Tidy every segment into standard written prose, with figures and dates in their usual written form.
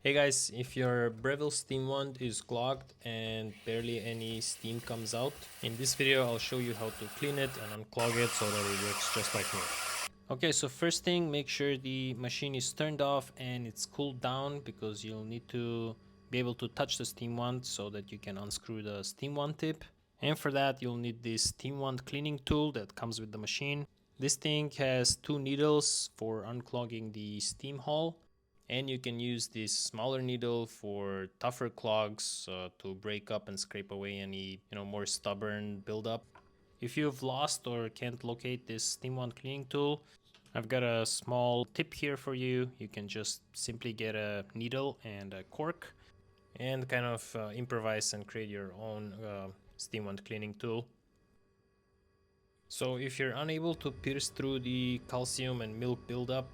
Hey guys, if your Breville steam wand is clogged and barely any steam comes out, in this video I'll show you how to clean it and unclog it so that it works just like new. Okay, so first thing, make sure the machine is turned off and it's cooled down, because you'll need to be able to touch the steam wand so that you can unscrew the steam wand tip. And for that you'll need this steam wand cleaning tool that comes with the machine. This thing has two needles for unclogging the steam hole, and you can use this smaller needle for tougher clogs to break up and scrape away any more stubborn buildup. If you've lost or can't locate this steam wand cleaning tool, I've got a small tip here for you. You can just simply get a needle and a cork and kind of improvise and create your own steam wand cleaning tool. So if you're unable to pierce through the calcium and milk buildup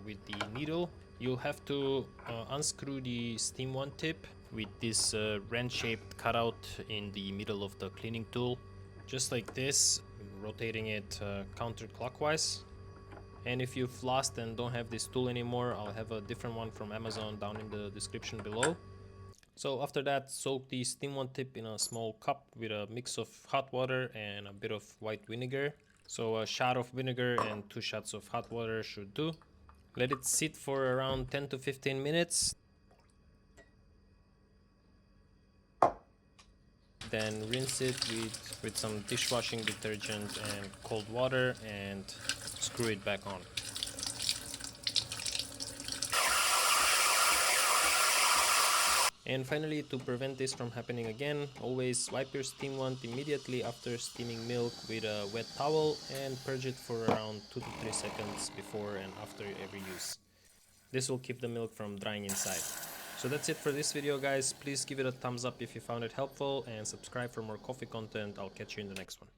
with the needle, you'll have to unscrew the steam wand tip with this wrench-shaped cutout in the middle of the cleaning tool, just like this, rotating it counterclockwise. And if you've lost and don't have this tool anymore, I'll have a different one from Amazon down in the description below. So after that, soak the steam wand tip in a small cup with a mix of hot water and a bit of white vinegar. So a shot of vinegar and 2 shots of hot water should do. Let it sit for around 10 to 15 minutes. Then rinse it with some dishwashing detergent and cold water and screw it back on. And finally, to prevent this from happening again, always wipe your steam wand immediately after steaming milk with a wet towel and purge it for around 2 to 3 seconds before and after every use. This will keep the milk from drying inside. So that's it for this video, guys. Please give it a thumbs up if you found it helpful and subscribe for more coffee content. I'll catch you in the next one.